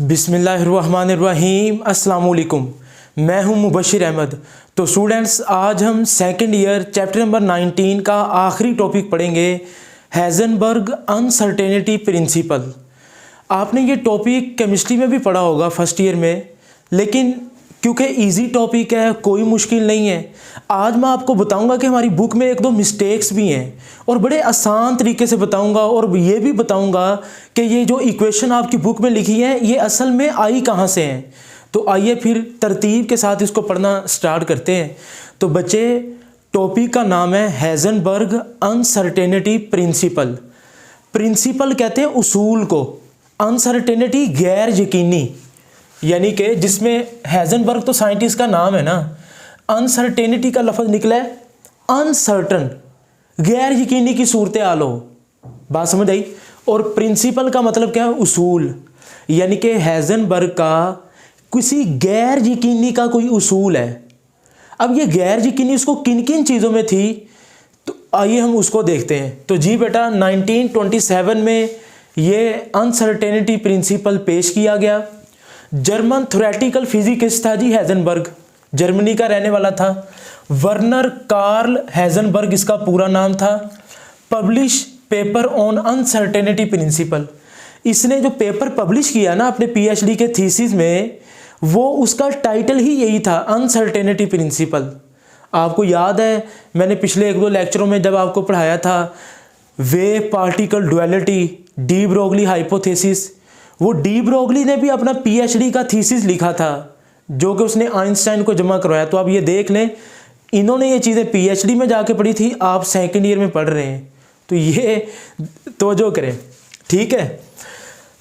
बिस्मिल्लाहिर्रहमानिर्रहीम अस्सलाम वालेकुम। मैं हूं मुबशिर अहमद। तो स्टूडेंट्स, आज हम सेकंड ईयर चैप्टर नंबर 19 का आखिरी टॉपिक पढ़ेंगे, हेज़नबर्ग अनसर्टेनिटी प्रिंसिपल। आपने ये टॉपिक केमिस्ट्री में भी पढ़ा होगा फर्स्ट ईयर में, लेकिन क्योंकि इजी टॉपिक है, कोई मुश्किल नहीं है। आज मैं आपको बताऊंगा कि हमारी बुक में एक दो मिस्टेक्स भी हैं और बड़े आसान तरीके से बताऊंगा, और ये भी बताऊंगा कि ये जो इक्वेशन आपकी बुक में लिखी है ये असल में आई कहाँ से हैं। तो आइए फिर तरतीब के साथ इसको पढ़ना स्टार्ट करते हैं। तो बच्चे, टॉपिक का नाम है हेज़नबर्ग अनसर्टेनिटी प्रिंसिपल। प्रिंसिपल कहते हैं उसूल को, अनसर्टेनिटी गैर यकीनी, यानी कि जिसमें हेज़नबर्ग तो साइंटिस्ट का नाम है ना, अनसर्टेनिटी का लफ्ज़ निकला है अनसर्टन, गैर यकीनी की सूरत हाल हो। बात समझ आई। और प्रिंसिपल का मतलब क्या है? उसूल, यानी कि हेज़नबर्ग का किसी गैर यकीनी का कोई उसूल है। अब ये गैर यकीनी उसको किन किन चीज़ों में थी, तो आइए हम उसको देखते हैं। तो जी बेटा, 1927 में ये अनसर्टेनिटी प्रिंसिपल पेश किया गया। जर्मन थ्योरेटिकल फिजिकिस्ट था जी हेज़नबर्ग, जर्मनी का रहने वाला था। वर्नर कार्ल हेज़नबर्ग इसका पूरा नाम था। Publish paper on uncertainty principle, इसने जो पेपर पब्लिश किया ना अपने पीएचडी के थीसिस में, वो उसका टाइटल ही यही था, अनसर्टेनिटी प्रिंसिपल। आपको याद है मैंने पिछले एक दो लेक्चरों में जब आपको पढ़ाया था wave particle duality, de Broglie hypothesis, वो डी ब्रोगली ने भी अपना पीएचडी का थीसिस लिखा था जो कि उसने आइंस्टाइन को जमा करवाया। तो आप ये देख लें, इन्होंने ये चीज़ें पीएचडी में जाके पढ़ी थी, आप सेकंड ईयर में पढ़ रहे हैं, तो ये तवज्जो करें, ठीक है।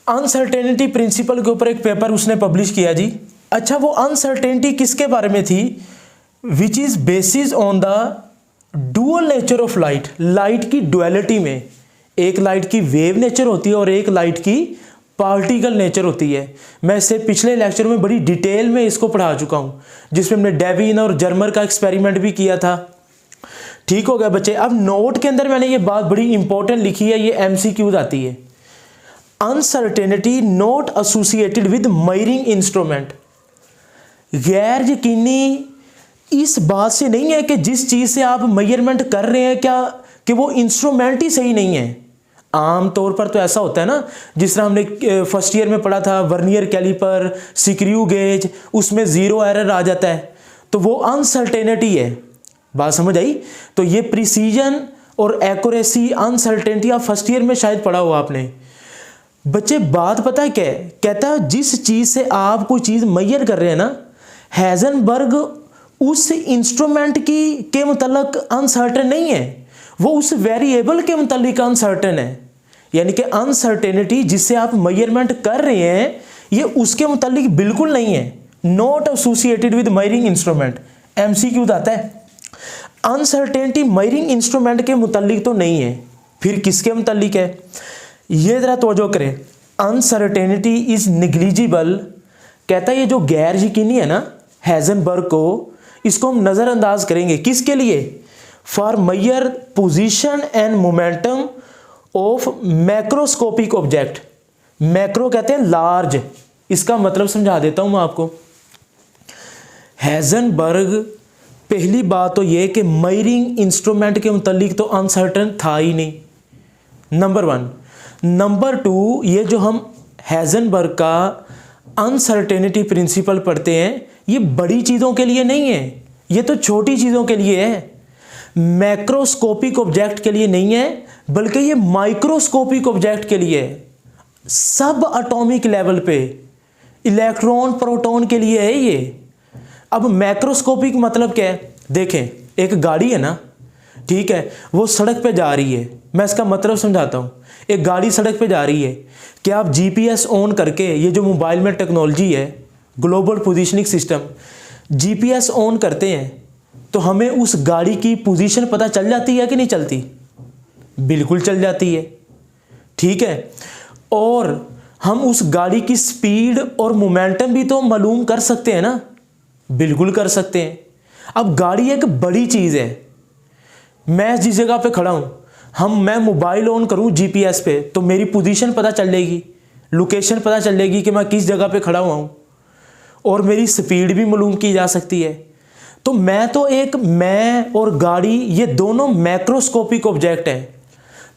अनसर्टेनिटी प्रिंसिपल के ऊपर एक पेपर उसने पब्लिश किया जी। अच्छा, वो अनसर्टेनिटी किसके बारे में थी? Which is basis on the dual nature of light, light की डुअलिटी में, एक लाइट की वेव नेचर होती है और एक लाइट की पार्टिकल नेचर होती है। मैं इससे पिछले लेक्चर में बड़ी डिटेल में इसको पढ़ा चुका हूँ, जिसमें हमने डेविन और जर्मर का एक्सपेरिमेंट भी किया था। ठीक हो गया बच्चे। अब नोट के अंदर मैंने ये बात बड़ी इंपॉर्टेंट लिखी है, ये एमसीक्यूज आती है। Uncertainty not associated with measuring instrument, गैर यकीनी इस बात से नहीं है कि जिस चीज़ से आप मेजरमेंट कर रहे हैं क्या कि वो इंस्ट्रूमेंट ही सही नहीं है। आम तौर पर तो ऐसा होता है ना, जिस तरह हमने फर्स्ट ईयर में पढ़ा था वर्नियर कैलिपर, स्क्रू गेज, उसमें ज़ीरो एरर आ जाता है, तो वो अनसर्टेनिटी है। बात समझ आई। तो ये प्रिसीजन और एक्यूरेसी, अनसर्टेनिटी आप फर्स्ट ईयर में शायद पढ़ा हुआ आपने। बच्चे, बात पता है क्या है? कहता है जिस चीज़ से आप कोई चीज़ मेजर कर रहे हैं ना, हेज़नबर्ग उस इंस्ट्रूमेंट की के मुतल्लिक अनसर्टेन नहीं है, वो उस वेरिएबल के मुतालिक अनसर्टेन है। यानी कि अनसर्टेनिटी जिससे आप मेजरमेंट कर रहे हैं ये उसके मुतालिक बिल्कुल नहीं है, not associated with measuring instrument. MCQ आता है, अनसर्टेनिटी मेजरिंग इंस्ट्रूमेंट के मुतालिक तो नहीं है, फिर किसके मुतालिक है? ये जरा तवज्जो करें। अनसर्टेनिटी इज निग्लिजिबल, कहता है ये जो गैर यकीनी है ना हेज़नबर्ग को, इसको हम नज़रअंदाज करेंगे किसके लिए? For major position and momentum of macroscopic object. Macro कहते हैं लार्ज, इसका मतलब समझा देता हूं मैं आपको। हेज़नबर्ग, पहली बात तो ये कि मेजरिंग इंस्ट्रूमेंट के मुतालिक तो अनसर्टन था ही नहीं, नंबर वन। नंबर टू, ये जो हम हेज़नबर्ग का अनसर्टेनिटी प्रिंसिपल पढ़ते हैं ये बड़ी चीज़ों के लिए नहीं है, ये तो छोटी चीज़ों के लिए है, मैक्रोस्कोपिक ऑब्जेक्ट के लिए नहीं है, बल्कि ये माइक्रोस्कोपिक ऑब्जेक्ट के लिए है, सब एटॉमिक लेवल पे, इलेक्ट्रॉन प्रोटॉन के लिए है ये। अब मैक्रोस्कोपिक मतलब क्या है? देखें, एक गाड़ी है ना, ठीक है, वो सड़क पे जा रही है, मैं इसका मतलब समझाता हूँ। एक गाड़ी सड़क पे जा रही है, क्या आप जीपीएस ऑन करके, ये जो मोबाइल में टेक्नोलॉजी है global positioning system, GPS on करते हैं तो हमें उस गाड़ी की पोजीशन पता चल जाती है कि नहीं चलती? बिल्कुल चल जाती है, ठीक है। और हम उस गाड़ी की स्पीड और मोमेंटम भी तो मालूम कर सकते हैं ना? बिल्कुल कर सकते हैं। अब गाड़ी एक बड़ी चीज़ है, मैं जिस जगह पे खड़ा हूँ, मैं मोबाइल ऑन करूँ जीपीएस पे तो मेरी पोजीशन पता चल जाएगी, लोकेशन पता चलेगी कि मैं किस जगह पे खड़ा हुआ हूँ, और मेरी स्पीड भी मालूम की जा सकती है। तो मैं और गाड़ी ये दोनों मैक्रोस्कोपिक ऑब्जेक्ट हैं।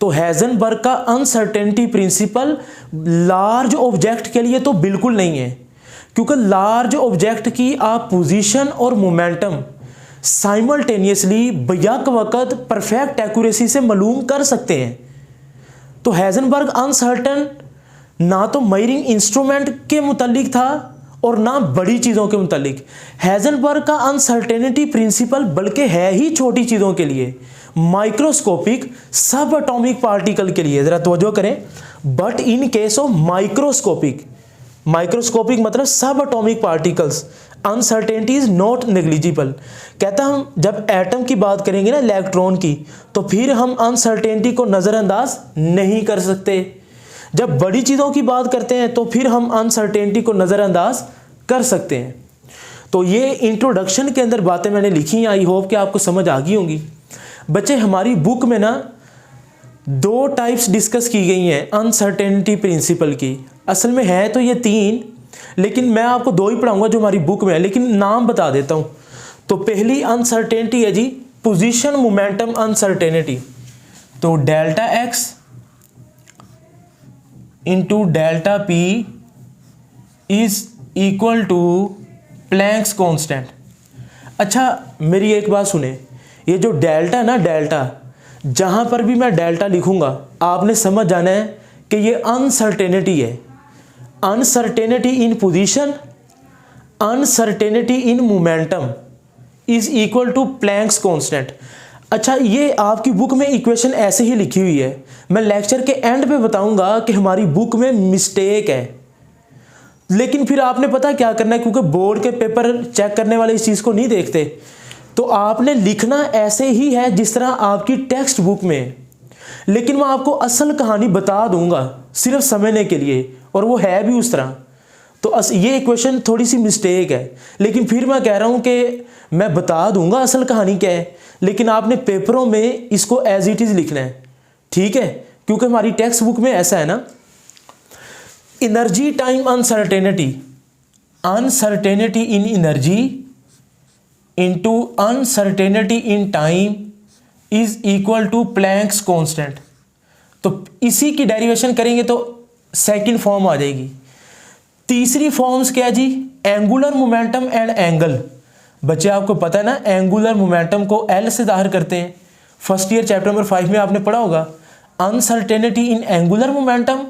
तो हेज़नबर्ग का अनसर्टेनिटी प्रिंसिपल लार्ज ऑब्जेक्ट के लिए तो बिल्कुल नहीं है, क्योंकि लार्ज ऑब्जेक्ट की आप पोजीशन और मोमेंटम साइमल्टेनियसली बैक वक्त परफेक्ट एक्यूरेसी से मालूम कर सकते हैं। तो हेज़नबर्ग अनसर्टन ना तो मेजरिंग इंस्ट्रूमेंट के मुतालिक था और ना बड़ी चीज़ों के मुतालिक। हेज़नबर्ग का अनसर्टेनिटी प्रिंसिपल बल्कि है ही छोटी चीज़ों के लिए, माइक्रोस्कोपिक सब एटॉमिक पार्टिकल के लिए। ज़रा तवज्जो करें, but in case of microscopic मतलब सब atomic particles uncertainty is not negligible. कहता हम जब एटम की बात करेंगे ना, इलेक्ट्रॉन की, तो फिर हम अनसर्टेनिटी को नज़रअंदाज नहीं कर सकते। जब बड़ी चीज़ों की बात करते हैं तो फिर हम अनसर्टेनिटी को नज़रअंदाज कर सकते हैं। तो ये इंट्रोडक्शन के अंदर बातें मैंने लिखी हैं, आई होप कि आपको समझ आ गई होंगी। बच्चे हमारी बुक में ना 2 टाइप्स डिस्कस की गई हैं अनसर्टेनिटी प्रिंसिपल की। असल में है तो ये 3, लेकिन मैं आपको 2 ही पढ़ाऊंगा जो हमारी बुक में है, लेकिन नाम बता देता हूँ। तो पहली अनसर्टेनिटी है जी पोजीशन मोमेंटम अनसर्टेनिटी। तो delta x into delta P is equal to Planck's constant. अच्छा मेरी एक बात सुने, ये जो डेल्टा ना, डेल्टा जहाँ पर भी मैं डेल्टा लिखूंगा आपने समझ जाना है कि ये अनसर्टेनिटी है। Uncertainty in position, uncertainty in momentum is equal to Planck's constant. अच्छा ये आपकी बुक में इक्वेशन ऐसे ही लिखी हुई है, मैं लेक्चर के एंड पे बताऊंगा कि हमारी बुक में मिस्टेक है, लेकिन फिर आपने पता क्या करना है, क्योंकि बोर्ड के पेपर चेक करने वाले इस चीज़ को नहीं देखते, तो आपने लिखना ऐसे ही है जिस तरह आपकी टेक्स्ट बुक में है। लेकिन मैं आपको असल कहानी बता दूंगा सिर्फ समझने के लिए, और वो है भी उस तरह। तो ये इक्वेशन थोड़ी सी मिस्टेक है, लेकिन फिर मैं कह रहा हूँ कि मैं बता दूंगा असल कहानी क्या है, लेकिन आपने पेपरों में इसको एज इट इज़ लिखना है, ठीक है, क्योंकि हमारी टेक्स्ट बुक में ऐसा है ना। Energy time uncertainty, uncertainty in energy into uncertainty in time is equal to Planck's constant. तो इसी की डेरिवेशन करेंगे तो सेकंड फॉर्म आ जाएगी। तीसरी फॉर्म्स क्या जी, एंगुलर मोमेंटम एंड एंगल। बच्चे आपको पता है ना, एंगुलर मोमेंटम को एल से जाहिर करते हैं। फर्स्ट ईयर चैप्टर नंबर 5 में आपने पढ़ा होगा uncertainty in angular momentum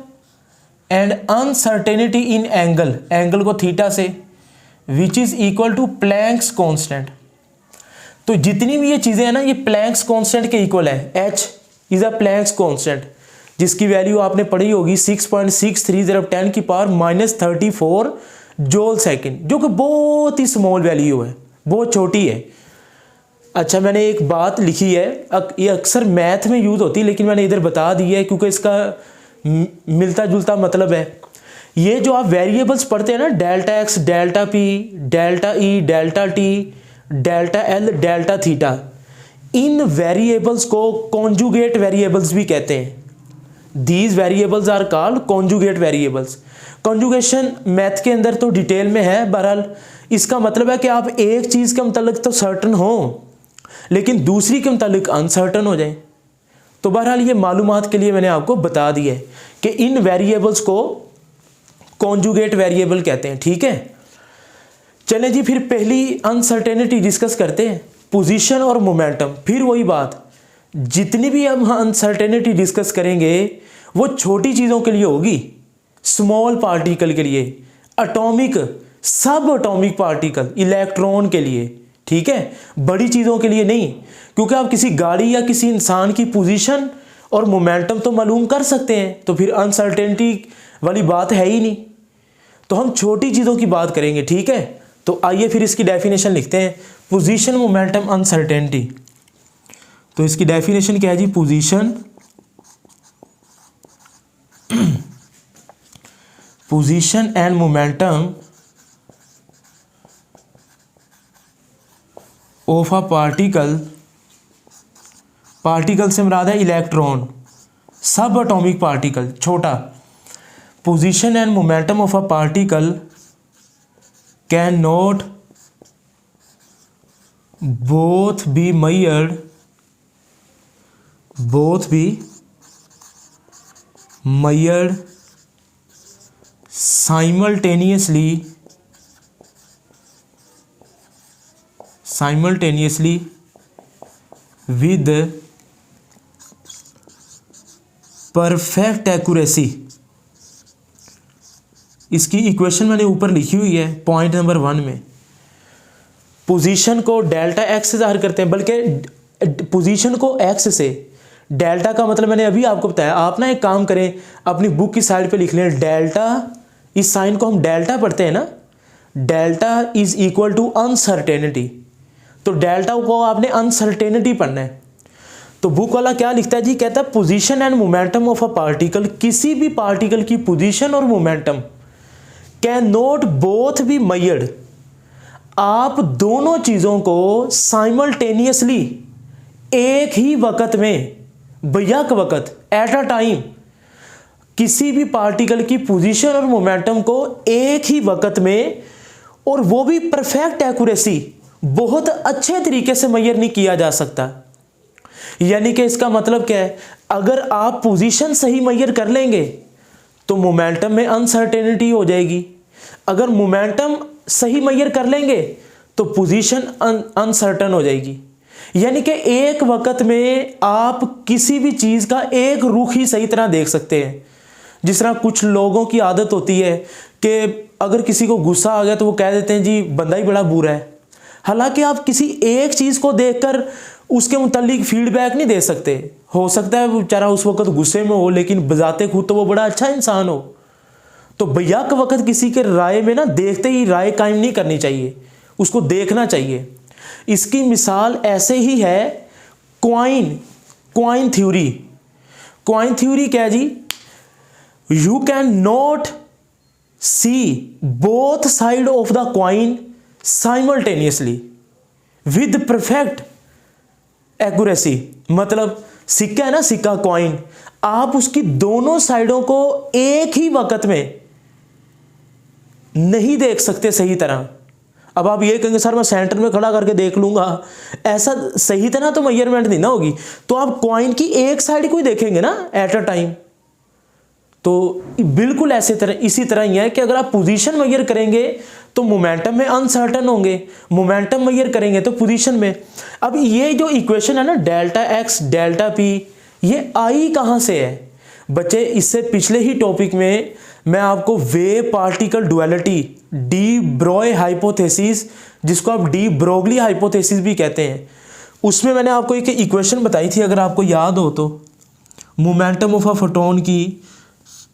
and uncertainty in angle, angle को थीटा से, which is equal to Planck's constant. तो जितनी भी ये चीज़ें हैं ना, ये प्लैंक्स कांस्टेंट के इक्वल है। H is a Planck's constant, जिसकी वैल्यू आपने पढ़ी होगी 6.630 10⁻⁻34 जूल सेकंड, जो कि बहुत ही स्मॉल वैल्यू है, बहुत छोटी है। अच्छा मैंने एक बात लिखी है, ये अक्सर मैथ में यूज़ होती है, लेकिन मैंने इधर बता दी है क्योंकि इसका मिलता जुलता मतलब है। ये जो आप वेरिएबल्स पढ़ते हैं ना, delta x, delta p, delta E, delta t, delta L, delta theta, इन वेरिएबल्स को कॉन्जुगेट वेरिएबल्स भी कहते हैं। These variables are called conjugate variables. Conjugation math के अंदर तो डिटेल में है, बहरहाल इसका मतलब है कि आप एक चीज़ के मुतालिक तो सर्टन हो, लेकिन दूसरी के मुतालिक अनसर्टन हो जाए। तो बहरहाल ये मालूमात के लिए मैंने आपको बता दिया है कि इन वेरिएबल्स को कॉन्जुगेट वेरिएबल कहते हैं, ठीक है। चलें जी, फिर पहली अनसर्टेनिटी डिस्कस करते हैं, पोजीशन और मोमेंटम। फिर वही बात, जितनी भी हम अनसर्टेनिटी डिस्कस करेंगे वो छोटी चीज़ों के लिए होगी, स्मॉल पार्टिकल के लिए, एटॉमिक, सब एटॉमिक पार्टिकल, इलेक्ट्रॉन के लिए, ठीक है, बड़ी चीज़ों के लिए नहीं। क्योंकि आप किसी गाड़ी या किसी इंसान की पोजीशन और मोमेंटम तो मालूम कर सकते हैं, तो फिर अनसर्टेनिटी वाली बात है ही नहीं। तो हम छोटी चीज़ों की बात करेंगे, ठीक है। तो आइए फिर इसकी डेफिनेशन लिखते हैं, पोजीशन मोमेंटम अनसर्टेनिटी। तो इसकी डेफिनेशन क्या है जी, position and momentum of a particle, particle से मुराद है इलेक्ट्रॉन, सब एटॉमिक पार्टिकल, छोटा, position and momentum of a particle cannot both be measured simultaneously with perfect accuracy. इसकी इक्वेशन मैंने ऊपर लिखी हुई है पॉइंट नंबर 1 में। पोजीशन को डेल्टा एक्स से जाहिर करते हैं, बल्कि पोजीशन को एक्स से, डेल्टा का मतलब मैंने अभी आपको बताया। आप ना एक काम करें, अपनी बुक की साइड पे लिख लें डेल्टा, इस साइन को हम डेल्टा पढ़ते हैं ना, delta is equal to uncertainty. तो डेल्टा को आपने अनसर्टेनिटी पढ़ना है। तो बुक वाला क्या लिखता है जी, कहता है position and momentum of a particle, किसी भी पार्टिकल की पोजीशन और momentum can not both be measured, आप दोनों चीजों को साइमल्टेनियसली, एक ही वक्त में, बैक वक्त, एट अ टाइम, किसी भी पार्टिकल की पोजीशन और मोमेंटम को एक ही वक्त में, और वो भी परफेक्ट एक्यूरेसी, बहुत अच्छे तरीके से मेजर नहीं किया जा सकता। यानी कि इसका मतलब क्या है, अगर आप पोजीशन सही मेजर कर लेंगे तो मोमेंटम में अनसर्टेनिटी हो जाएगी, अगर मोमेंटम सही मेजर कर लेंगे तो पोजीशन अनसर्टन हो जाएगी। यानी कि एक वक्त में आप किसी भी चीज का एक रुख ही सही तरह देख सकते हैं। जिस तरह कुछ लोगों की आदत होती है कि अगर किसी को गुस्सा आ गया तो वो कह देते हैं जी बंदा ही बड़ा बुरा है। हालांकि आप किसी एक चीज को देखकर उसके मुतालिक फीडबैक नहीं दे सकते। हो सकता है बेचारा उस वक्त गुस्से में हो, लेकिन बजाते खुद तो वो बड़ा अच्छा इंसान हो। तो बैक वक्त किसी के राय में ना देखते ही राय कायम नहीं करनी चाहिए, उसको देखना चाहिए। इसकी मिसाल ऐसे ही है क्वाइन थ्योरी। क्वाइन थ्योरी क्या है जी, you can not see both side of the coin simultaneously with perfect accuracy. मतलब सिक्का है ना, सिक्का कॉइन, आप उसकी दोनों साइडों को एक ही वक्त में नहीं देख सकते सही तरह। अब आप ये कहेंगे सर मैं सेंटर में खड़ा करके देख लूंगा, ऐसा सही तरह तो मेजरमेंट नहीं ना होगी। तो आप कॉइन की एक साइड को ही देखेंगे ना एट अ टाइम। तो बिल्कुल इसी तरह ही है कि अगर आप पोजीशन मेजर करेंगे तो मोमेंटम में अनसर्टन होंगे, मोमेंटम मेजर करेंगे तो पोजीशन में। अब ये जो इक्वेशन है ना डेल्टा एक्स डेल्टा पी, ये आई कहाँ से है बच्चे? इससे पिछले ही टॉपिक में मैं आपको wave particle duality, de Broglie hypothesis, जिसको आप डी ब्रोगली हाइपोथेसिस भी कहते हैं, उसमें मैंने आपको एक इक्वेशन बताई थी, अगर आपको याद हो तो, मोमेंटम ऑफ अ फोटोन की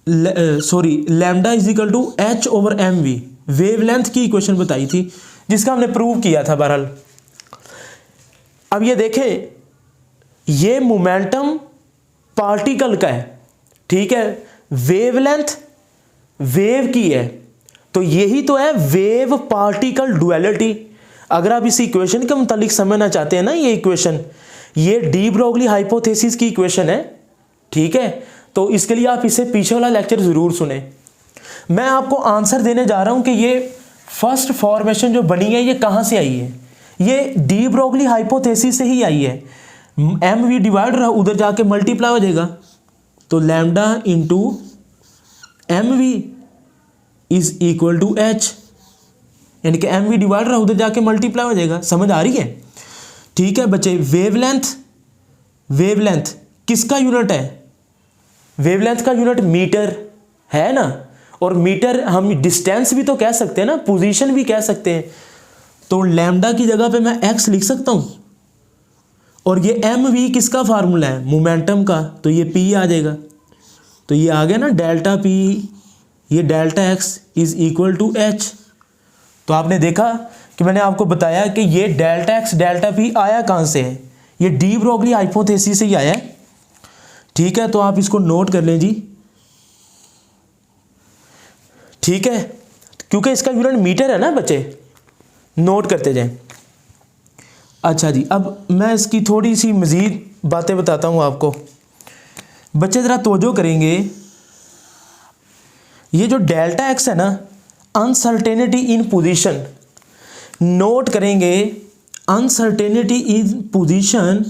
lambda is equal to H over M V, wavelength की इक्वेशन बताई थी, जिसका हमने प्रूव किया था बहरहाल। अब ये देखें, ये मोमेंटम पार्टिकल का है, ठीक है, वेवलेंथ वेव की है, तो यही तो है वेव पार्टिकल डुअलिटी। अगर आप इस इक्वेशन के मुतालिक समझना चाहते हैं ना, ये इक्वेशन, ये डी ब्रोगली हाइपोथेसिस की इक्वेशन है, ठीक है। तो इसके लिए आप इसे पीछे वाला लेक्चर जरूर सुने। मैं आपको आंसर देने जा रहा हूं कि ये फर्स्ट फॉर्मेशन जो बनी है ये कहां से आई है। ये डी ब्रोगली हाइपोथेसिस से ही आई है। एम वी डिवाइड रहा, उधर जाके मल्टीप्लाई हो जाएगा, तो lambda into M V is equal to H, यानी कि एम वी डिवाइड रहा, उधर जाके मल्टीप्लाई हो जाएगा। समझ आ रही है? ठीक है बच्चे। वेवलेंथ किसका यूनिट है? वेवलेंथ का यूनिट मीटर है ना, और मीटर हम डिस्टेंस भी तो कह सकते हैं ना, पोजीशन भी कह सकते हैं। तो लैम्डा की जगह पे मैं एक्स लिख सकता हूं, और ये एम वी किसका फार्मूला है? मोमेंटम का, तो ये पी आ जाएगा। तो ये आ गया ना डेल्टा पी, ये delta x is equal to H. तो आपने देखा कि मैंने आपको बताया कि ये डेल्टा एक्स डेल्टा पी आया कहां से है? ये डी ब्रोगली हाइपोथेसिस से ही आया है, ठीक है। तो आप इसको नोट कर लें जी, ठीक है, क्योंकि इसका यूनिट मीटर है ना बच्चे, नोट करते जाएं। अच्छा जी, अब मैं इसकी थोड़ी सी मज़ीद बातें बताता हूं आपको। बच्चे ज़रा तवज्जो करेंगे, ये जो डेल्टा एक्स है ना, अनसर्टेनिटी इन पोजीशन, नोट करेंगे uncertainty in position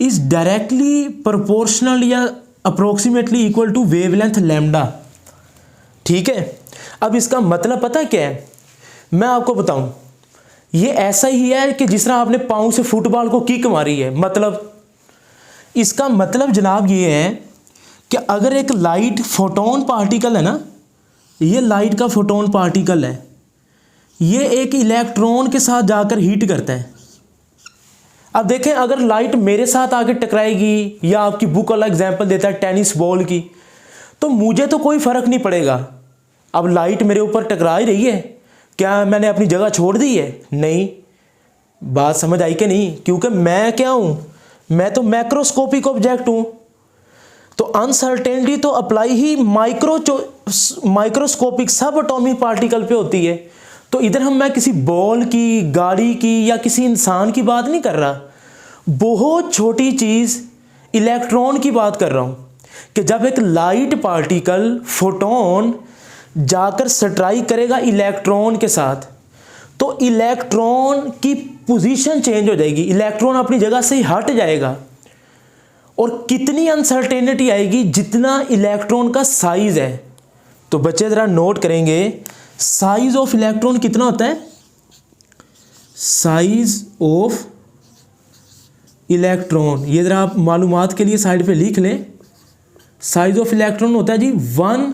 is directly proportional या approximately equal to wavelength lambda. ठीक है, अब इसका मतलब पता क्या है, मैं आपको बताऊं, ये ऐसा ही है कि जिस तरह आपने पाँव से फुटबॉल को किक मारी है। मतलब इसका मतलब जनाब ये है कि अगर एक लाइट फोटोन पार्टिकल है ना, ये लाइट का फोटोन पार्टिकल है, ये एक इलेक्ट्रॉन के साथ जाकर हीट करता है। अब देखें, अगर लाइट मेरे साथ आके टकराएगी, या आपकी बुक वाला एग्जांपल देता है टेनिस बॉल की, तो मुझे तो कोई फ़र्क नहीं पड़ेगा। अब लाइट मेरे ऊपर टकरा ही रही है, क्या मैंने अपनी जगह छोड़ दी है? नहीं। बात समझ आई कि नहीं? क्योंकि मैं क्या हूँ, मैं तो मैक्रोस्कोपिक ऑब्जेक्ट हूँ। तो अनसर्टेनिटी तो अप्लाई ही माइक्रोस्कोपिक सब एटॉमिक पार्टिकल पे होती है। तो इधर मैं किसी बॉल की, गाड़ी की या किसी इंसान की बात नहीं कर रहा, बहुत छोटी चीज़ इलेक्ट्रॉन की बात कर रहा हूँ कि जब एक लाइट पार्टिकल फोटोन जाकर स्ट्राइक करेगा इलेक्ट्रॉन के साथ, तो इलेक्ट्रॉन की पोजीशन चेंज हो जाएगी, इलेक्ट्रॉन अपनी जगह से ही हट जाएगा। और कितनी अनसर्टेनिटी आएगी? जितना इलेक्ट्रॉन का साइज है। तो बच्चे ज़रा नोट करेंगे, साइज ऑफ इलेक्ट्रॉन कितना होता है? साइज ऑफ इलेक्ट्रॉन, ये ज़रा आप मालूमात के लिए साइड पे लिख लें। साइज ऑफ इलेक्ट्रॉन होता है जी 1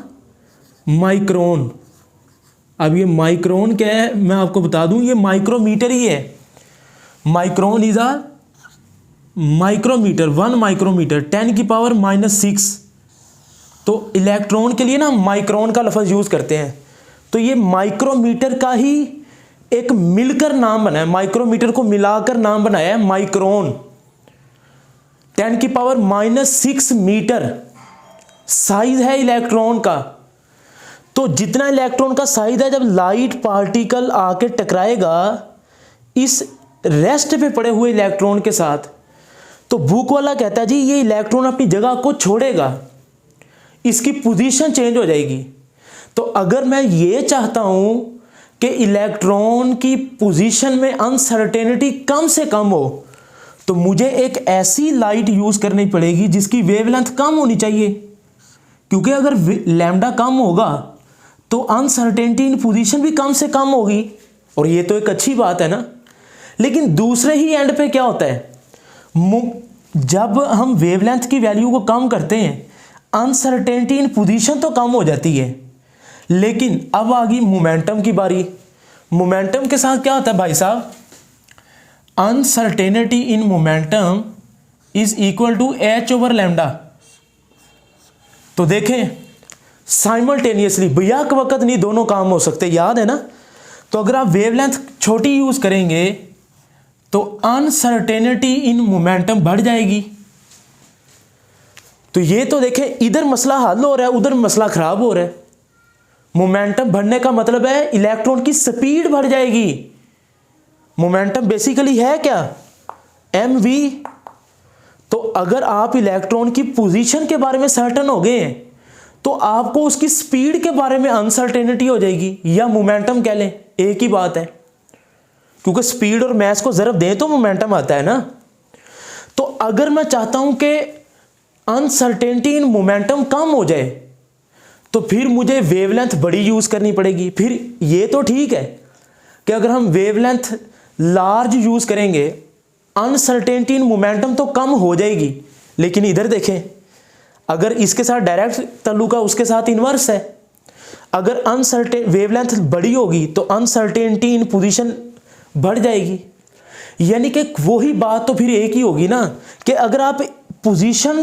माइक्रोन। अब ये माइक्रोन क्या है मैं आपको बता दूं, ये माइक्रोमीटर ही है। Micron is a micrometre, 1 micrometre 10⁻⁻⁶। तो इलेक्ट्रॉन के लिए ना माइक्रोन का लफ्ज़ यूज़ करते हैं। तो ये माइक्रोमीटर का ही एक मिलकर नाम बना है, माइक्रोमीटर को मिलाकर नाम बनाया है माइक्रोन। 10⁻⁻⁶ मीटर साइज है इलेक्ट्रॉन का। तो जितना इलेक्ट्रॉन का साइज है, जब लाइट पार्टिकल आके टकराएगा इस रेस्ट पे पड़े हुए इलेक्ट्रॉन के साथ, तो बुक वाला कहता है जी ये इलेक्ट्रॉन अपनी जगह को छोड़ेगा, इसकी पोजीशन चेंज हो जाएगी। तो अगर मैं ये चाहता हूं कि इलेक्ट्रॉन की पोजीशन में अनसर्टेनिटी कम से कम हो, तो मुझे एक ऐसी लाइट यूज करनी पड़ेगी जिसकी वेवलेंथ कम होनी चाहिए। क्योंकि अगर लैम्डा कम होगा तो अनसर्टेनिटी इन पोजीशन भी कम से कम होगी, और ये तो एक अच्छी बात है ना। लेकिन दूसरे ही एंड पे क्या होता है, जब हम वेवलेंथ की वैल्यू को कम करते हैं, अनसर्टेनिटी इन पोजीशन तो कम हो जाती है, लेकिन अब आ गई मोमेंटम की बारी। मोमेंटम के साथ क्या होता है भाई साहब, uncertainty in momentum is equal to h/λ। तो देखें साइमल्टेनियसली भैया वक्त नहीं दोनों काम हो सकते, याद है ना। तो अगर आप वेवलेंथ छोटी यूज करेंगे तो अनसर्टेनिटी इन मोमेंटम बढ़ जाएगी। तो ये तो देखें, इधर मसला हल हो रहा है, उधर मसला खराब हो रहा है। मोमेंटम बढ़ने का मतलब है इलेक्ट्रॉन की स्पीड बढ़ जाएगी। मोमेंटम बेसिकली है क्या, mv। तो अगर आप इलेक्ट्रॉन की पोजीशन के बारे में सर्टन हो गए हैं, तो आपको उसकी स्पीड के बारे में अनसर्टेनिटी हो जाएगी, या मोमेंटम कह लें, एक ही बात है। क्योंकि स्पीड और मास को ज़रब दें तो मोमेंटम आता है ना। तो अगर मैं चाहता हूं कि अनसर्टेनिटी इन मोमेंटम कम हो जाए, तो फिर मुझे वेवलेंथ बड़ी यूज करनी पड़ेगी। फिर ये तो ठीक है कि अगर हम वेवलेंथ लार्ज यूज करेंगे, अनसर्टेनिटी इन मोमेंटम तो कम हो जाएगी। लेकिन इधर देखें, अगर इसके साथ डायरेक्ट ताल्लुक है, उसके साथ इनवर्स है। अगर अनसर्टेन वेवलेंथ बड़ी होगी तो अनसर्टेनिटी इन पोजीशन बढ़ जाएगी। यानी कि वही बात तो फिर एक ही होगी ना, कि अगर आप पोजीशन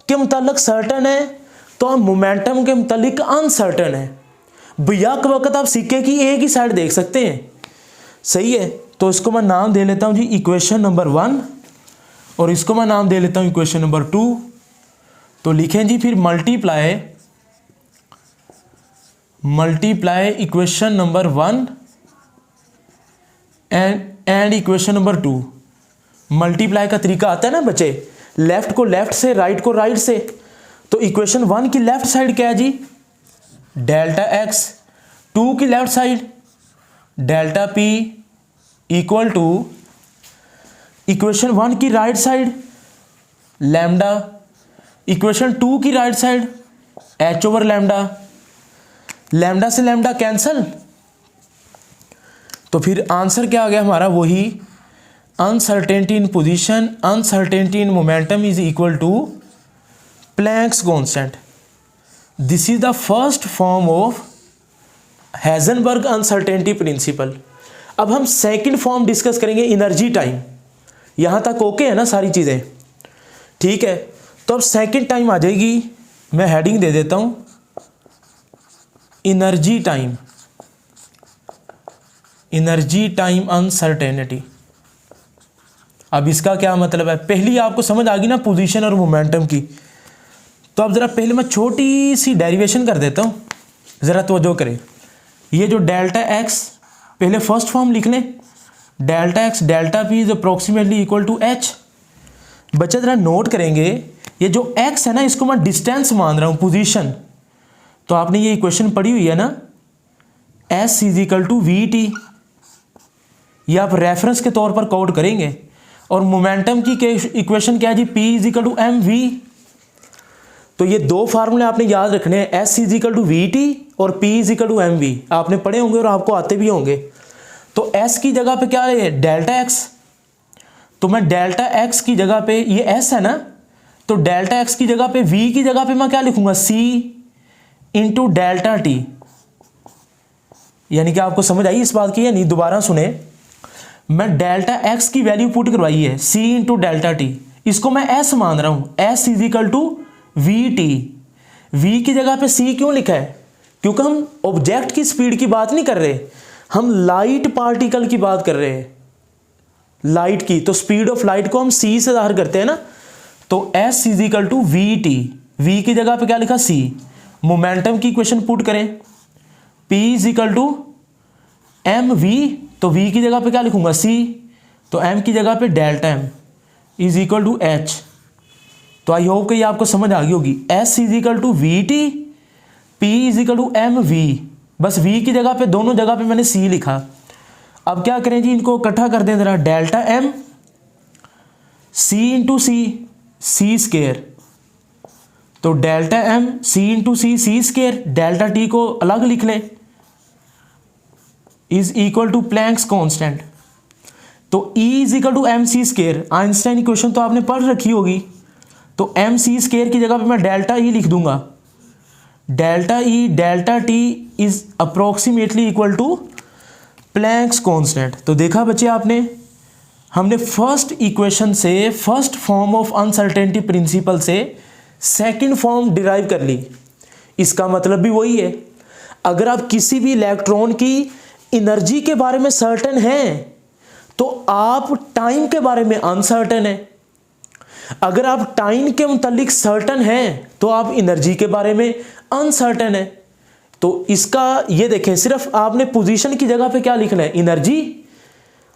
के मुतालिक सर्टन है तो आप मोमेंटम के मुतालिक अनसर्टन है। भैया के वक्त आप सिक्के की एक ही साइड देख सकते हैं, सही है। तो इसको मैं नाम दे लेता हूं जी इक्वेशन नंबर 1, और इसको मैं नाम दे लेता हूं इक्वेशन नंबर 2। तो लिखें जी फिर multiply equation number 1 and equation number 2। Multiply का तरीका आता है ना बच्चे, लेफ्ट को लेफ्ट से, राइट को राइट से। तो इक्वेशन 1 की लेफ्ट साइड क्या है जी, डेल्टा एक्स 2 की left side, delta P equal to equation 1 की राइट साइड लैम्डा, इक्वेशन 2 की right side H over lambda, lambda से लैम्डा कैंसल, तो फिर आंसर क्या आ गया हमारा, वही uncertainty in position, uncertainty in momentum is equal to Planck's constant. This is the first form of Heisenberg uncertainty principle. अब हम सेकंड फॉर्म डिस्कस करेंगे, एनर्जी टाइम। यहां तक ओके है ना सारी चीजें, ठीक है। तो अब सेकंड टाइम आ जाएगी, मैं हेडिंग दे देता हूं energy time, energy time uncertainty. अब इसका क्या मतलब है, पहली आपको समझ आ गई ना पोजीशन और मोमेंटम की। तो अब जरा पहले मैं छोटी सी डेरिवेशन कर देता हूं, जरा तवज्जो करें। ये जो डेल्टा एक्स, पहले फर्स्ट फॉर्म लिख लें, delta x delta P is approximately equal to H. बच्चे जरा नोट करेंगे, ये जो एक्स है ना, इसको मैं डिस्टेंस मान रहा हूं, पोजीशन। तो आपने ये इक्वेशन पढ़ी हुई है ना, S is equal to we T, ये आप रेफरेंस के तौर पर कोड करेंगे। और मोमेंटम की इक्वेशन क्या है जी, p is equal to M we. तो ये दो फार्मूले आपने याद रखने हैं, s is equal to we t और p is equal to M v. आपने पढ़े होंगे और आपको आते भी होंगे। तो एस की जगह पे क्या है, डेल्टा एक्स। तो मैं डेल्टा एक्स की जगह पे, ये एस है ना, तो डेल्टा एक्स की जगह पे, वी की जगह पे मैं क्या लिखूंगा, सी इंटू डेल्टा टी। यानी कि आपको समझ आई इस बात की या नहीं, दोबारा सुने। मैं डेल्टा एक्स की वैल्यू पुट करवाई है, सी इंटू डेल्टा टी, इसको मैं एस मान रहा हूं, S is equal to we T. V की जगह पे सी क्यों लिखा है, क्योंकि हम ऑब्जेक्ट की स्पीड की बात नहीं कर रहे, हम लाइट पार्टिकल की बात कर रहे हैं, लाइट की। तो स्पीड ऑफ लाइट को हम सी से जाहिर करते हैं ना। तो S is equal to we T, V की जगह पे क्या लिखा, सी। मोमेंटम की इक्वेशन पुट करें, P is equal to M we, तो V की जगह पे क्या लिखूंगा, C, तो M की जगह पे delta M is equal to H। तो आई होप कि ये आपको समझ आ गई होगी। S is equal to we T, P is equal to M V, बस V की जगह पे, दोनों जगह पे मैंने C लिखा। अब क्या करें जी, इनको इकट्ठा कर दें जरा, delta M C into C square, तो delta M C into C square, delta T को अलग लिख लें, is equal to Planck's constant. तो E is equal to M C square, Einstein equation तो आपने पढ़ रखी होगी। तो एम सी स्केयर की जगह पे मैं डेल्टा E लिख दूंगा, delta E delta T is approximately equal to Planck's constant. तो देखा बच्चे आपने, हमने फर्स्ट इक्वेशन से, first form of uncertainty principle से सेकंड फॉर्म डिराइव कर ली। इसका मतलब भी वही है, अगर आप किसी भी इलेक्ट्रॉन की एनर्जी के बारे में सर्टेन हैं तो आप टाइम के बारे में अनसर्टेन है। अगर आप टाइम के मुतालिक सर्टेन हैं तो आप एनर्जी के बारे में अनसर्टेन है। तो इसका ये देखें, सिर्फ आपने पोजीशन की जगह पे क्या लिखना है, एनर्जी,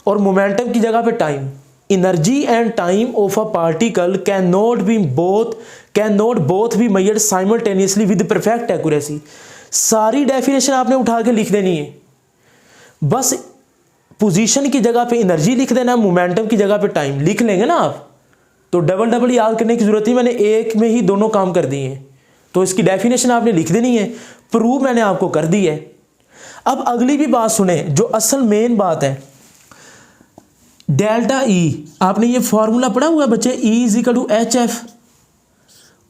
और मोमेंटम की जगह पे time. Energy and time of a particle can not both be measured simultaneously with perfect accuracy. सारी डेफिनेशन आपने उठा के लिख देनी है, बस पोजीशन की जगह पे एनर्जी लिख देना, मोमेंटम की जगह पे टाइम लिख लेंगे ना आप, तो डबल याद करने की जरूरत नहीं, मैंने एक में ही दोनों काम कर दिए हैं। तो इसकी डेफिनेशन आपने लिख देनी है, प्रूव मैंने आपको कर दी है। अब अगली भी बात सुने, जो असल मेन बात है, डेल्टा E, आपने ये फॉर्मूला पढ़ा हुआ है बच्चे, E is equal to H F,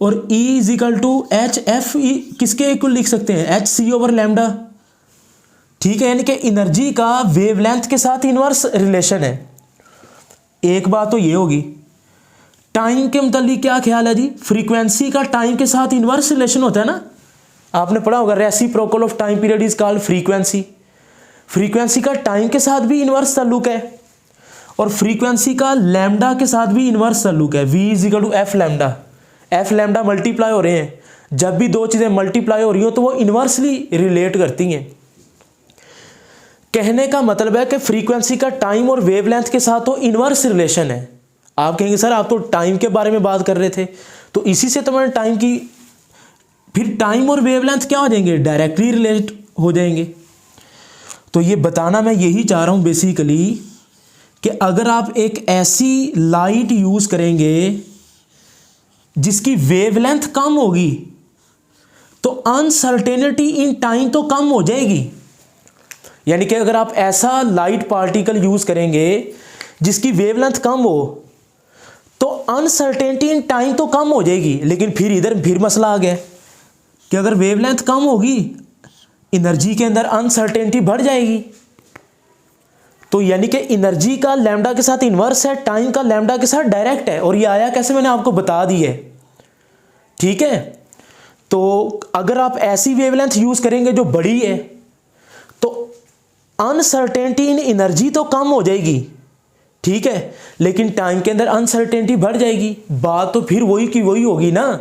और E is equal to H F किसके इक्वल लिख सकते हैं, एच सी ओवर लैम्डा, ठीक है। यानी कि एनर्जी का वेवलेंथ के साथ इनवर्स रिलेशन है। एक बात तो ये होगी। टाइम के मुतालिक क्या ख्याल है जी, फ्रीक्वेंसी का टाइम के साथ इनवर्स रिलेशन होता है ना, आपने पढ़ा होगा, reciprocal of time period is called frequency. Frequency का टाइम के साथ भी इनवर्स ताल्लुक है, और फ्रीक्वेंसी का लैम्डा के साथ भी इनवर्स ताल्लुक है। V is equal to F lambda multiply हो रहे हैं। जब भी दो चीजें मल्टीप्लाई हो रही हो तो वो इनवर्सली रिलेट करती हैं। कहने का मतलब है कि फ्रीक्वेंसी का टाइम और वेवलेंथ के साथ तो इनवर्स रिलेशन है। आप कहेंगे सर आप तो टाइम के बारे में बात कर रहे थे, तो इसी से तो मैंने फिर टाइम और वेवलेंथ क्या हो जाएंगे, डायरेक्टली रिलेट हो जाएंगे। तो ये बताना मैं यही चाह रहा हूँ बेसिकली कि अगर आप एक ऐसी लाइट यूज़ करेंगे जिसकी वेवलेंथ कम होगी तो अनसर्टेनिटी इन टाइम तो कम हो जाएगी। यानी कि अगर आप ऐसा लाइट पार्टिकल यूज़ करेंगे जिसकी वेवलेंथ कम हो तो अनसर्टेनिटी इन टाइम तो कम हो जाएगी। लेकिन फिर इधर फिर मसला आ गया कि अगर वेवलेंथ कम होगी एनर्जी के अंदर अनसर्टेनिटी बढ़ जाएगी। तो यानी कि एनर्जी का लैम्डा के साथ इन्वर्स है, टाइम का लैम्डा के साथ डायरेक्ट है। और ये आया कैसे, मैंने आपको बता दी है। ठीक है, तो अगर आप ऐसी वेवलेंथ यूज करेंगे जो बड़ी है तो अनसर्टेनिटी इन एनर्जी तो कम हो जाएगी, ठीक है, लेकिन टाइम के अंदर अनसर्टेनिटी बढ़ जाएगी। बात तो फिर वही की वही होगी ना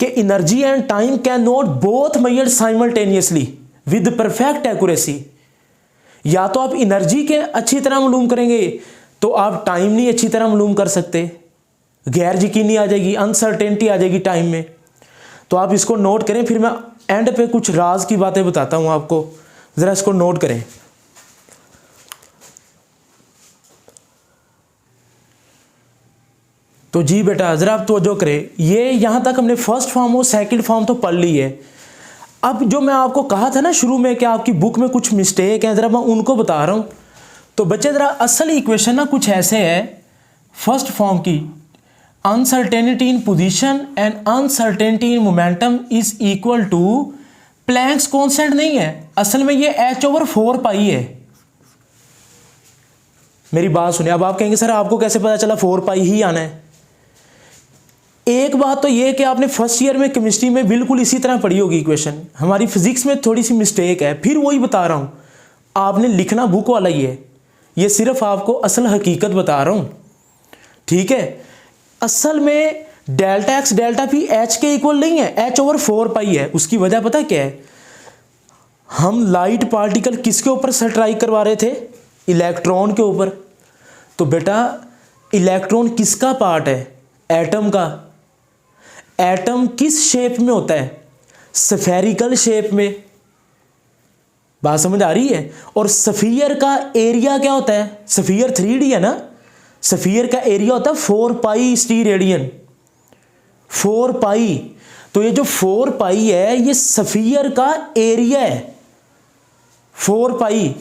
कि energy and time can not both measured simultaneously with perfect accuracy. या तो आप एनर्जी के अच्छी तरह मालूम करेंगे तो आप टाइम नहीं अच्छी तरह मालूम कर सकते, गैर यकीनी आ जाएगी, अनसर्टेनिटी आ जाएगी टाइम में। तो आप इसको नोट करें, फिर मैं एंड पे कुछ राज की बातें बताता हूं आपको, जरा इसको नोट करें। तो जी बेटा जरा आप तवज्जो करें, ये यहां तक हमने फर्स्ट फॉर्म और सेकंड फॉर्म तो पढ़ ली है। अब जो मैं आपको कहा था ना शुरू में कि आपकी बुक में कुछ मिस्टेक है, जरा मैं उनको बता रहा हूं। तो बच्चे जरा असल इक्वेशन ना कुछ ऐसे है फर्स्ट फॉर्म की, uncertainty in position and uncertainty in momentum is equal to Planck's constant नहीं है, असल में ये h/4 पाई है। मेरी बात सुनिए, अब आप कहेंगे सर आपको कैसे पता चला 4 पाई ही आना है। एक बात तो ये कि आपने फर्स्ट ईयर में केमिस्ट्री में बिल्कुल इसी तरह पढ़ी होगी इक्वेशन, हमारी फिजिक्स में थोड़ी सी मिस्टेक है। फिर वही बता रहा हूं, आपने लिखना बुक वाला ही है, ये सिर्फ आपको असल हकीकत बता रहा हूं, ठीक है। असल में delta x delta P H के इक्वल नहीं है, h/4 पाई है। उसकी वजह पता क्या है, हम लाइट पार्टिकल किसके ऊपर स्ट्राइक करवा रहे थे, इलेक्ट्रॉन के ऊपर। तो बेटा इलेक्ट्रॉन किसका पार्ट है, एटम का। एटम किस शेप में होता है, स्फेरिकल शेप में। बात समझ आ रही है। और स्फीयर का एरिया क्या होता है, स्फीयर 3D है ना, स्फीयर का एरिया होता है 4 पाई st रेडियन, 4 पाई। तो ये जो 4 पाई है ये स्फीयर का एरिया है, 4 पाई।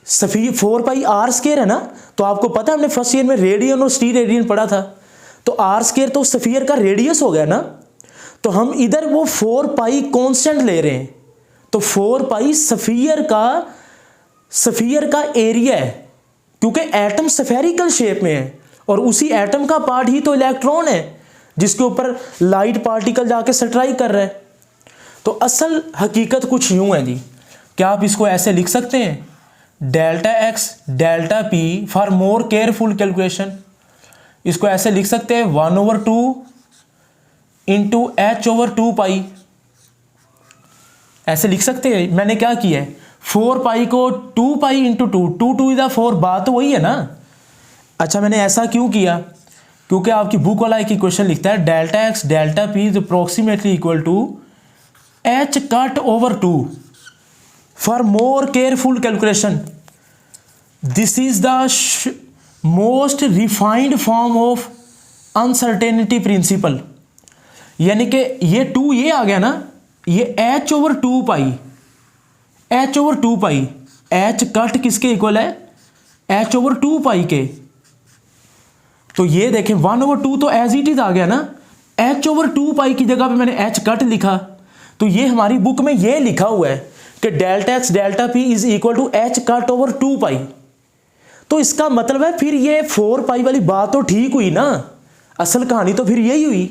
4 पाई आर स्क्वायर है ना। तो आपको पता है हमने फर्स्ट ईयर में रेडियन और st रेडियन पढ़ा था, तो आर स्क्वायर तो स्फीयर का रेडियस हो गया ना। तो हम इधर वो 4 पाई कांस्टेंट ले रहे हैं, तो 4 पाई स्फीयर का एरिया है, क्योंकि एटम स्फेरिकल शेप में है और उसी एटम का पार्ट ही तो इलेक्ट्रॉन है जिसके ऊपर लाइट पार्टिकल जाके स्ट्राइक कर रहा है। तो असल हकीकत कुछ यूं है जी, क्या आप इसको ऐसे लिख सकते हैं, delta x delta P for more careful calculation. इसको ऐसे लिख सकते हैं 1/2 इंटू h/2 पाई, ऐसे लिख सकते हैं। मैंने क्या किया है, 4 पाई को 2 पाई इंटू 2, 2 इज 4, बात तो वही है ना। अच्छा मैंने ऐसा क्यों किया, क्योंकि आपकी बुक वाला एक इक्वेशन लिखता है delta x delta P is approximately equal to h/2 for more careful calculation. This is the most refined form of uncertainty principle. यानी कि ये 2 ये आ गया ना, ये h/2 पाई, h/2 पाई, h कट किसके इक्वल है, h/2 पाई के। तो ये देखें 1/2 तो एज इट इज आ गया ना, h/2 पाई की जगह पे मैंने h कट लिखा। तो ये हमारी बुक में ये लिखा हुआ है कि delta x delta P is equal to h कट/2 पाई। तो इसका मतलब है फिर ये 4 पाई वाली बात तो ठीक हुई ना, असल कहानी तो फिर यही हुई।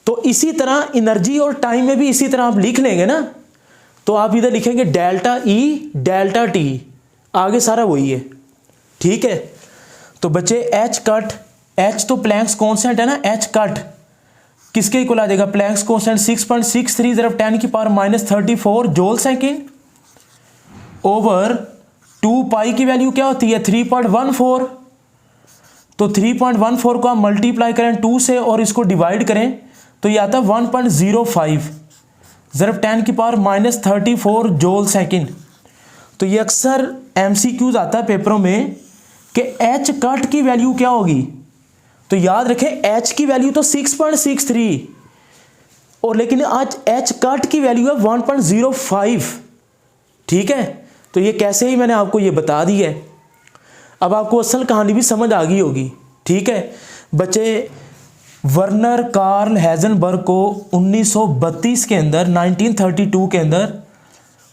तो इसी तरह एनर्जी और टाइम में भी इसी तरह आप लिख लेंगे ना, तो आप इधर लिखेंगे डेल्टा ई डेल्टा टी, आगे सारा वही है, ठीक है। तो बच्चे एच कट, एच तो प्लैंक्स कांस्टेंट है ना, एच कट किसके इक्वल आ जाएगा, Planck's constant 6.63 × 10⁻34 joule second over 2 पाई की वैल्यू क्या होती है 3.14। तो 3.14 को आप मल्टीप्लाई करें 2 से और इसको डिवाइड करें तो ये आता है 1.05 ज़रब 10⁻34 जूल सेकंड। तो ये अक्सर MCQs आता है पेपरों में कि H कट की वैल्यू क्या होगी। तो याद रखें H की वैल्यू तो 6.63 और लेकिन आज H कट की वैल्यू है 1.05। ठीक है, तो ये कैसे ही मैंने आपको ये बता दी है। अब आपको असल कहानी भी समझ आ गई होगी। ठीक है बच्चे, वर्नर कार्ल हेजनबर्ग को 1932 के अंदर 1932 के अंदर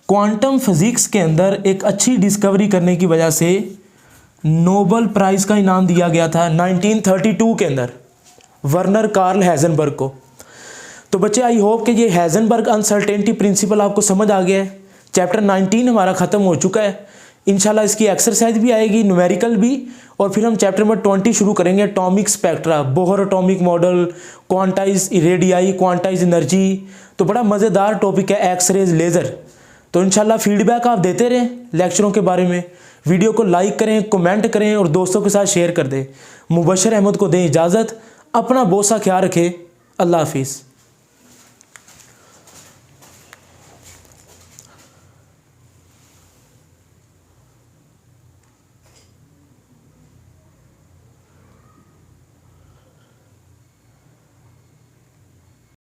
क्वांटम फिजिक्स के अंदर एक अच्छी डिस्कवरी करने की वजह से नोबेल प्राइज़ का इनाम दिया गया था 1932 के अंदर वर्नर कार्ल हेजनबर्ग को। तो बच्चे आई होप कि ये हेजनबर्ग अनसर्टेनिटी प्रिंसिपल आपको समझ आ गया है। चैप्टर 19 हमारा ख़त्म हो चुका है। इंशाल्लाह इसकी एक्सरसाइज भी आएगी, न्यूमेरिकल भी, और फिर हम चैप्टर नंबर 20 शुरू करेंगे। Atomic spectra, Bohr atomic model, quantize radii, quantize energy. तो बड़ा मज़ेदार टॉपिक है एक्सरेज लेज़र। तो इंशाल्लाह फीडबैक आप देते रहें लेक्चरों के बारे में। वीडियो को लाइक करें, कमेंट करें और दोस्तों के साथ शेयर कर दें। मुबशर अहमद को दें इजाज़त। अपना बहुत सा ख्याल रखें। अल्लाह हाफिज़।